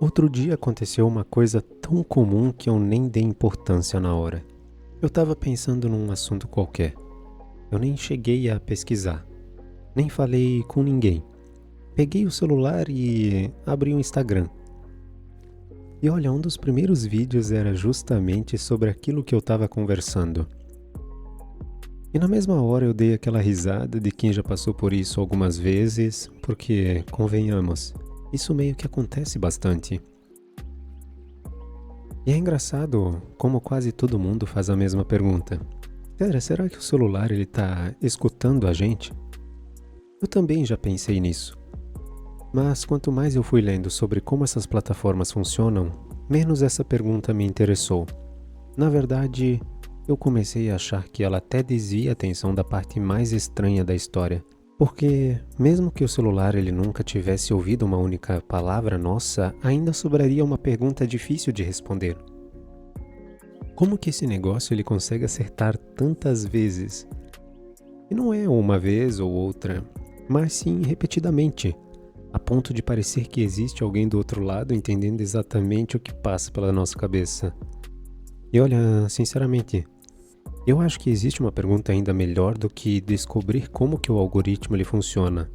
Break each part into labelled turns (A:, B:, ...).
A: Outro dia aconteceu uma coisa tão comum que eu nem dei importância na hora. Eu estava pensando num assunto qualquer. Eu nem cheguei a pesquisar, nem falei com ninguém. Peguei o celular e abri o Instagram. E olha, um dos primeiros vídeos era justamente sobre aquilo que eu estava conversando. E na mesma hora eu dei aquela risada de quem já passou por isso algumas vezes, porque, convenhamos, isso meio que acontece bastante. E é engraçado como quase todo mundo faz a mesma pergunta. Será que o celular ele tá escutando a gente? Eu também já pensei nisso. Mas quanto mais eu fui lendo sobre como essas plataformas funcionam, menos essa pergunta me interessou. Na verdade, eu comecei a achar que ela até desvia a atenção da parte mais estranha da história. Porque, mesmo que o celular ele nunca tivesse ouvido uma única palavra nossa, ainda sobraria uma pergunta difícil de responder. Como que esse negócio ele consegue acertar tantas vezes? E não é uma vez ou outra, mas sim repetidamente, a ponto de parecer que existe alguém do outro lado entendendo exatamente o que passa pela nossa cabeça. E olha, sinceramente, eu acho que existe uma pergunta ainda melhor do que descobrir como que o algoritmo ele funciona.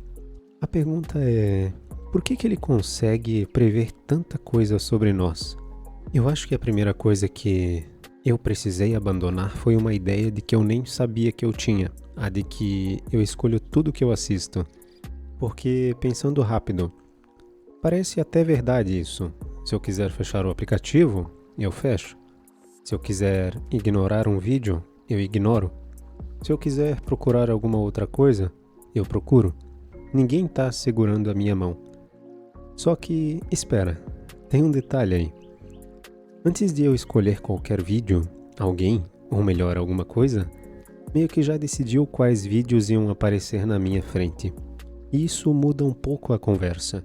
A: A pergunta é, por que ele consegue prever tanta coisa sobre nós? Eu acho que a primeira coisa que eu precisei abandonar foi uma ideia de que eu nem sabia que eu tinha, a de que eu escolho tudo que eu assisto. Porque, pensando rápido, parece até verdade isso. Se eu quiser fechar o aplicativo, eu fecho. Se eu quiser ignorar um vídeo, eu ignoro. Se eu quiser procurar alguma outra coisa, eu procuro. Ninguém está segurando a minha mão. Só que, espera, tem um detalhe aí. Antes de eu escolher qualquer vídeo, alguém, ou melhor, alguma coisa, meio que já decidiu quais vídeos iam aparecer na minha frente. E isso muda um pouco a conversa.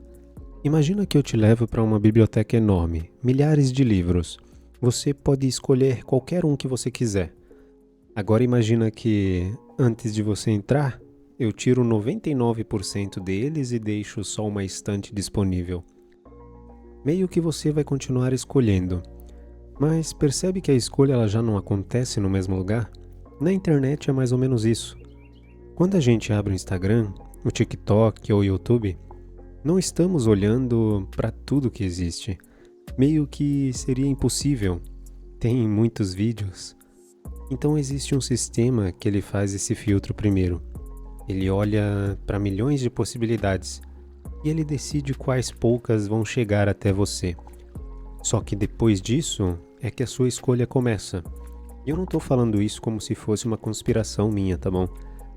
A: Imagina que eu te levo para uma biblioteca enorme, milhares de livros. Você pode escolher qualquer um que você quiser. Agora imagina que, antes de você entrar, eu tiro 99% deles e deixo só uma estante disponível. Meio que você vai continuar escolhendo. Mas percebe que a escolha ela já não acontece no mesmo lugar? Na internet é mais ou menos isso. Quando a gente abre o Instagram, o TikTok ou o YouTube, não estamos olhando para tudo que existe. Meio que seria impossível. Tem muitos vídeos. Então existe um sistema que ele faz esse filtro primeiro. Ele olha para milhões de possibilidades e ele decide quais poucas vão chegar até você. Só que depois disso é que a sua escolha começa. E eu não estou falando isso como se fosse uma conspiração minha, tá bom?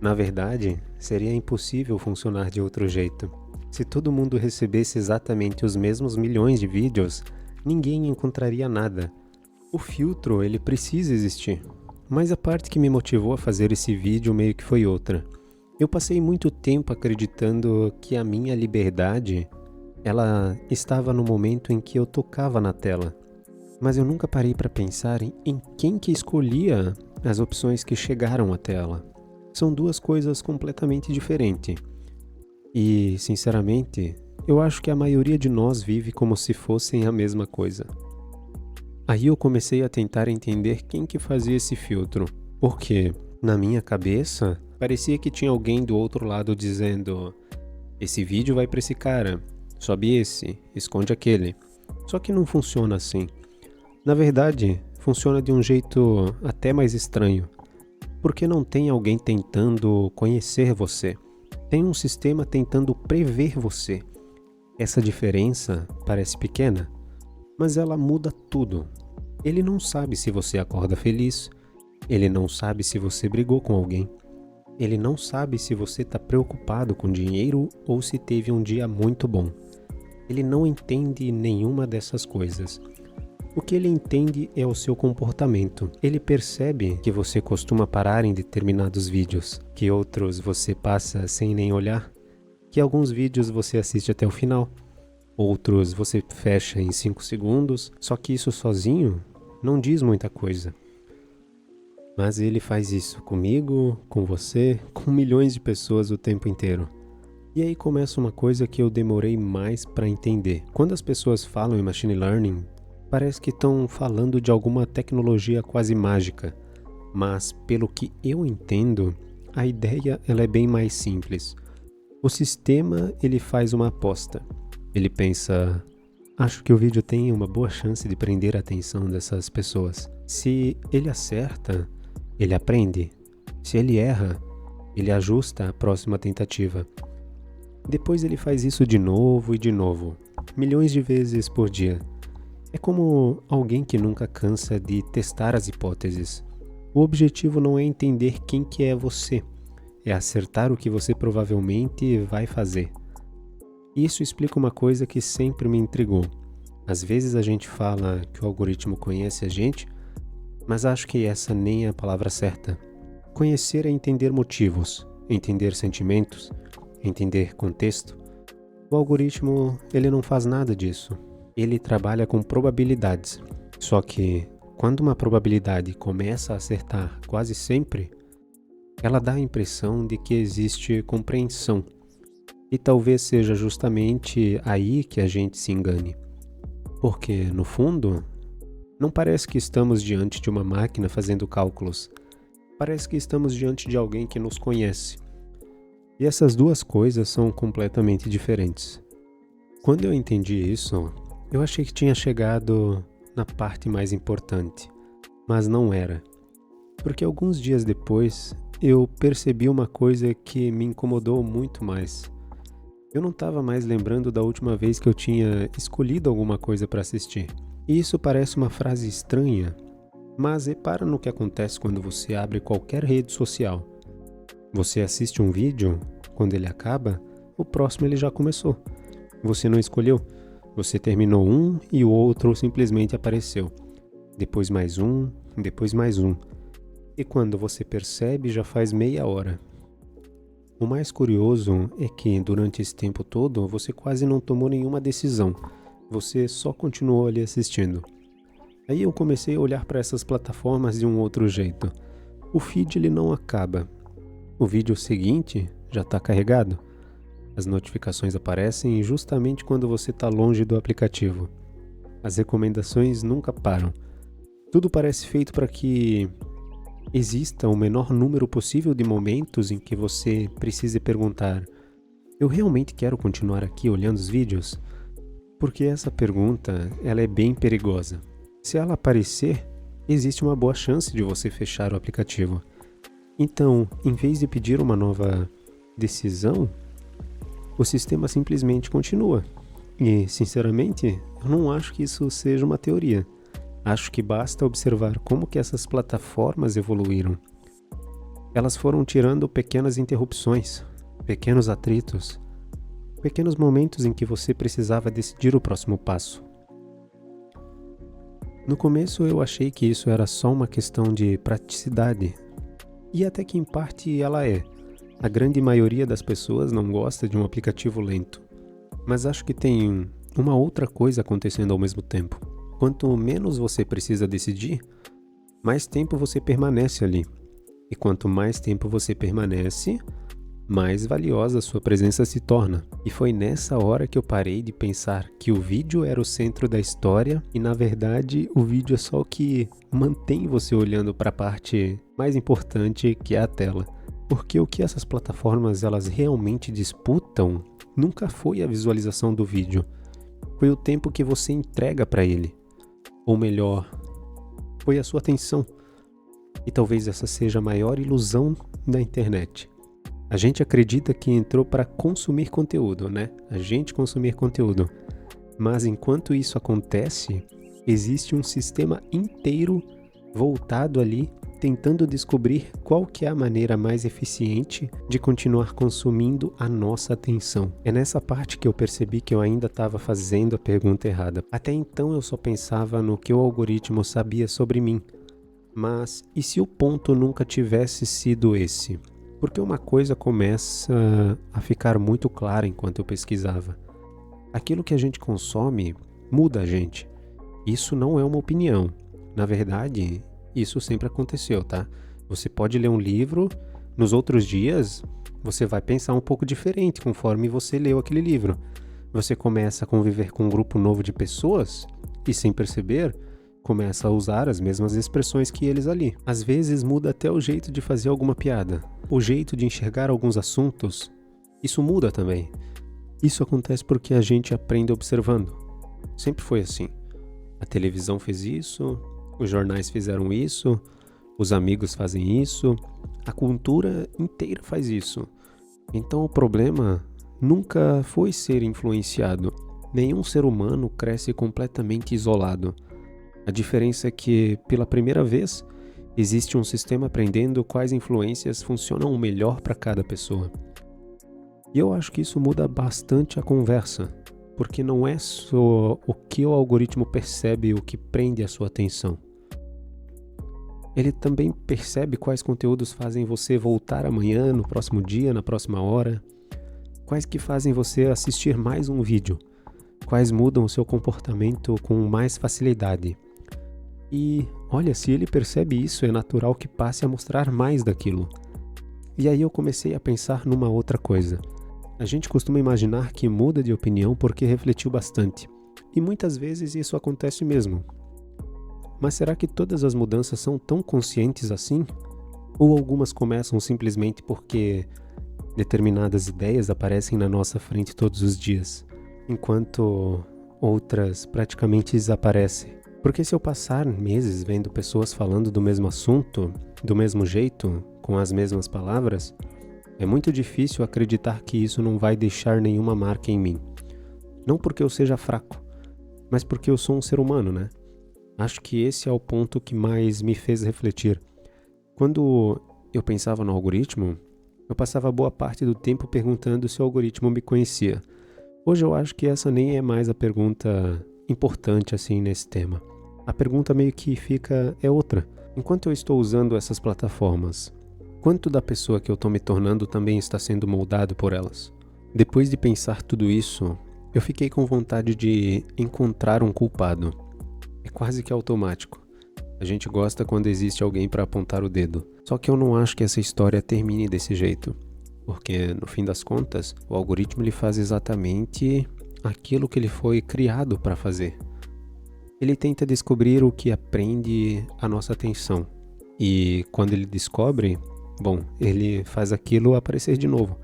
A: Na verdade, seria impossível funcionar de outro jeito. Se todo mundo recebesse exatamente os mesmos milhões de vídeos, ninguém encontraria nada. O filtro, ele precisa existir. Mas a parte que me motivou a fazer esse vídeo meio que foi outra. Eu passei muito tempo acreditando que a minha liberdade, ela estava no momento em que eu tocava na tela. Mas eu nunca parei para pensar em quem que escolhia as opções que chegaram até ela. São duas coisas completamente diferentes. E, sinceramente, eu acho que a maioria de nós vive como se fossem a mesma coisa. Aí eu comecei a tentar entender quem que fazia esse filtro. Porque, na minha cabeça, parecia que tinha alguém do outro lado dizendo: esse vídeo vai para esse cara, sobe esse, esconde aquele. Só que não funciona assim. Na verdade, funciona de um jeito até mais estranho. Porque não tem alguém tentando conhecer você. Tem um sistema tentando prever você. Essa diferença parece pequena, mas ela muda tudo. Ele não sabe se você acorda feliz, ele não sabe se você brigou com alguém, ele não sabe se você está preocupado com dinheiro ou se teve um dia muito bom. Ele não entende nenhuma dessas coisas. O que ele entende é o seu comportamento. Ele percebe que você costuma parar em determinados vídeos, que outros você passa sem nem olhar, que alguns vídeos você assiste até o final, outros você fecha em 5 segundos, só que isso sozinho não diz muita coisa. Mas ele faz isso comigo, com você, com milhões de pessoas o tempo inteiro. E aí começa uma coisa que eu demorei mais para entender. Quando as pessoas falam em machine learning, parece que estão falando de alguma tecnologia quase mágica. Mas, pelo que eu entendo, a ideia ela é bem mais simples. O sistema ele faz uma aposta. Ele pensa, acho que o vídeo tem uma boa chance de prender a atenção dessas pessoas. Se ele acerta, ele aprende. Se ele erra, ele ajusta a próxima tentativa. Depois ele faz isso de novo e de novo, milhões de vezes por dia. É como alguém que nunca cansa de testar as hipóteses. O objetivo não é entender quem que é você, é acertar o que você provavelmente vai fazer. Isso explica uma coisa que sempre me intrigou. Às vezes a gente fala que o algoritmo conhece a gente, mas acho que essa nem é a palavra certa. Conhecer é entender motivos, entender sentimentos, entender contexto. O algoritmo, ele não faz nada disso. Ele trabalha com probabilidades. Só que, quando uma probabilidade começa a acertar quase sempre, ela dá a impressão de que existe compreensão. E talvez seja justamente aí que a gente se engane. Porque, no fundo, não parece que estamos diante de uma máquina fazendo cálculos. Parece que estamos diante de alguém que nos conhece. E essas duas coisas são completamente diferentes. Quando eu entendi isso, eu achei que tinha chegado na parte mais importante, mas não era. Porque alguns dias depois, eu percebi uma coisa que me incomodou muito mais. Eu não estava mais lembrando da última vez que eu tinha escolhido alguma coisa para assistir. E isso parece uma frase estranha, mas repara no que acontece quando você abre qualquer rede social. Você assiste um vídeo, quando ele acaba, o próximo ele já começou. Você não escolheu, você terminou um e o outro simplesmente apareceu. Depois mais um, depois mais um. E quando você percebe, já faz meia hora. O mais curioso é que durante esse tempo todo você quase não tomou nenhuma decisão. Você só continuou ali assistindo. Aí eu comecei a olhar para essas plataformas de um outro jeito. O feed ele não acaba. O vídeo seguinte já está carregado. As notificações aparecem justamente quando você está longe do aplicativo. As recomendações nunca param. Tudo parece feito para que exista o menor número possível de momentos em que você precise perguntar: eu realmente quero continuar aqui olhando os vídeos? Porque essa pergunta ela é bem perigosa. Se ela aparecer, existe uma boa chance de você fechar o aplicativo. Então, em vez de pedir uma nova decisão, o sistema simplesmente continua. E, sinceramente, eu não acho que isso seja uma teoria. Acho que basta observar como que essas plataformas evoluíram. Elas foram tirando pequenas interrupções, pequenos atritos, pequenos momentos em que você precisava decidir o próximo passo. No começo eu achei que isso era só uma questão de praticidade. E até que em parte ela é. A grande maioria das pessoas não gosta de um aplicativo lento. Mas acho que tem uma outra coisa acontecendo ao mesmo tempo. Quanto menos você precisa decidir, mais tempo você permanece ali. E quanto mais tempo você permanece, mais valiosa a sua presença se torna. E foi nessa hora que eu parei de pensar que o vídeo era o centro da história e, na verdade, o vídeo é só o que mantém você olhando para a parte mais importante, que é a tela. Porque o que essas plataformas elas realmente disputam nunca foi a visualização do vídeo. Foi o tempo que você entrega para ele. Ou melhor, foi a sua atenção. E talvez essa seja a maior ilusão da internet. A gente acredita que entrou para consumir conteúdo, né? A gente consumir conteúdo. Mas enquanto isso acontece, existe um sistema inteiro voltado ali, tentando descobrir qual que é a maneira mais eficiente de continuar consumindo a nossa atenção. É nessa parte que eu percebi que eu ainda estava fazendo a pergunta errada. Até então eu só pensava no que o algoritmo sabia sobre mim. Mas e se o ponto nunca tivesse sido esse? Porque uma coisa começa a ficar muito clara enquanto eu pesquisava. Aquilo que a gente consome muda a gente. Isso não é uma opinião. Na verdade, isso sempre aconteceu, tá? Você pode ler um livro, nos outros dias Você vai pensar um pouco diferente conforme você leu aquele livro. Você começa a conviver com um grupo novo de pessoas e, sem perceber, começa a usar as mesmas expressões que eles ali. Às vezes muda até o jeito de fazer alguma piada, o jeito de enxergar alguns assuntos. Isso muda também. Isso acontece porque a gente aprende observando. Sempre foi assim. A televisão fez isso, os jornais fizeram isso, os amigos fazem isso, a cultura inteira faz isso. Então o problema nunca foi ser influenciado. Nenhum ser humano cresce completamente isolado. A diferença é que, pela primeira vez, existe um sistema aprendendo quais influências funcionam melhor para cada pessoa. E eu acho que isso muda bastante a conversa, porque não é só o que o algoritmo percebe o que prende a sua atenção. Ele também percebe quais conteúdos fazem você voltar amanhã, no próximo dia, na próxima hora, quais que fazem você assistir mais um vídeo, quais mudam o seu comportamento com mais facilidade. E, olha, se ele percebe isso, é natural que passe a mostrar mais daquilo. E aí eu comecei a pensar numa outra coisa. A gente costuma imaginar que muda de opinião porque refletiu bastante. E muitas vezes isso acontece mesmo. Mas será que todas as mudanças são tão conscientes assim? Ou algumas começam simplesmente porque determinadas ideias aparecem na nossa frente todos os dias, enquanto outras praticamente desaparecem? Porque se eu passar meses vendo pessoas falando do mesmo assunto, do mesmo jeito, com as mesmas palavras, é muito difícil acreditar que isso não vai deixar nenhuma marca em mim. Não porque eu seja fraco, mas porque eu sou um ser humano, né? Acho que esse é o ponto que mais me fez refletir. Quando eu pensava no algoritmo, eu passava boa parte do tempo perguntando se o algoritmo me conhecia. Hoje eu acho que essa nem é mais a pergunta importante assim nesse tema. A pergunta meio que fica é outra. Enquanto eu estou usando essas plataformas, quanto da pessoa que eu estou me tornando também está sendo moldado por elas? Depois de pensar tudo isso, eu fiquei com vontade de encontrar um culpado. É quase que automático. A gente gosta quando existe alguém para apontar o dedo. Só que eu não acho que essa história termine desse jeito. Porque, no fim das contas, o algoritmo ele faz exatamente aquilo que ele foi criado para fazer. Ele tenta descobrir o que aprende a nossa atenção. E quando ele descobre, bom, ele faz aquilo aparecer de novo.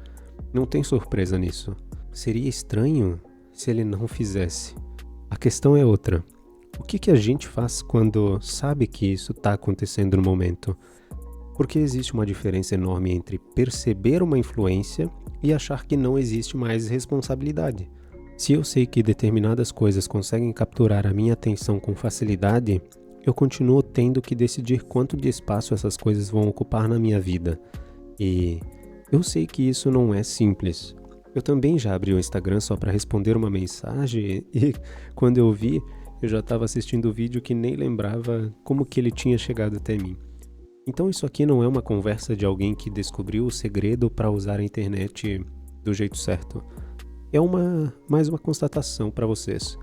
A: Não tem surpresa nisso. Seria estranho se ele não fizesse. A questão é outra. O que a gente faz quando sabe que isso está acontecendo no momento? Porque existe uma diferença enorme entre perceber uma influência e achar que não existe mais responsabilidade. Se eu sei que determinadas coisas conseguem capturar a minha atenção com facilidade, eu continuo tendo que decidir quanto de espaço essas coisas vão ocupar na minha vida. E eu sei que isso não é simples. Eu também já abri o Instagram só para responder uma mensagem e quando eu vi, eu já estava assistindo o vídeo que nem lembrava como que ele tinha chegado até mim. Então isso aqui não é uma conversa de alguém que descobriu o segredo para usar a internet do jeito certo. É mais uma constatação para vocês.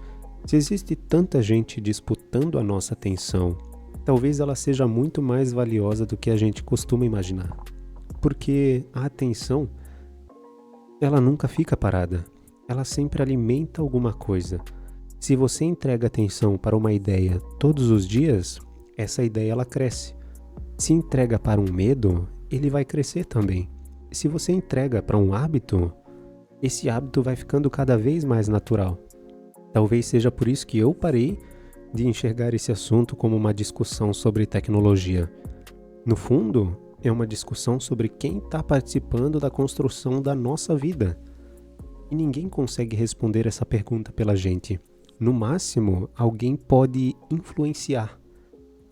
A: Se existe tanta gente disputando a nossa atenção, talvez ela seja muito mais valiosa do que a gente costuma imaginar. Porque a atenção, ela nunca fica parada. Ela sempre alimenta alguma coisa. Se você entrega atenção para uma ideia todos os dias, essa ideia ela cresce. Se entrega para um medo, ele vai crescer também. Se você entrega para um hábito, esse hábito vai ficando cada vez mais natural. Talvez seja por isso que eu parei de enxergar esse assunto como uma discussão sobre tecnologia. No fundo, é uma discussão sobre quem está participando da construção da nossa vida. E ninguém consegue responder essa pergunta pela gente. No máximo, alguém pode influenciar.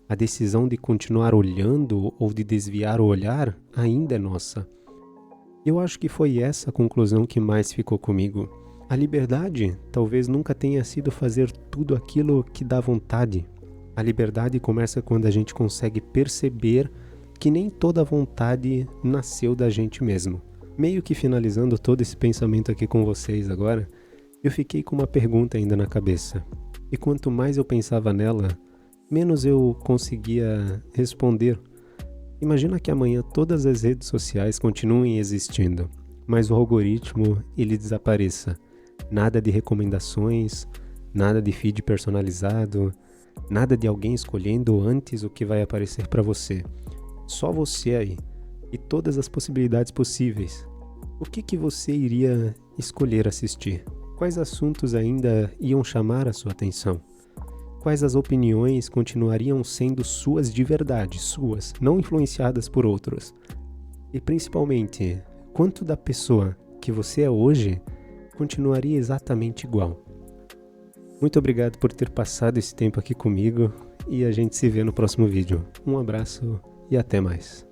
A: A decisão de continuar olhando ou de desviar o olhar ainda é nossa. Eu acho que foi essa a conclusão que mais ficou comigo. A liberdade talvez nunca tenha sido fazer tudo aquilo que dá vontade. A liberdade começa quando a gente consegue perceber que nem toda vontade nasceu da gente mesmo. Meio que finalizando todo esse pensamento aqui com vocês agora, eu fiquei com uma pergunta ainda na cabeça. E quanto mais eu pensava nela, menos eu conseguia responder. Imagina que amanhã todas as redes sociais continuem existindo, mas o algoritmo ele desapareça. Nada de recomendações, nada de feed personalizado, nada de alguém escolhendo antes o que vai aparecer para você. Só você aí e todas as possibilidades possíveis. O que você iria escolher assistir? Quais assuntos ainda iam chamar a sua atenção? Quais as opiniões continuariam sendo suas de verdade, suas, não influenciadas por outros? E principalmente, quanto da pessoa que você é hoje continuaria exatamente igual? Muito obrigado por ter passado esse tempo aqui comigo e a gente se vê no próximo vídeo. Um abraço e até mais.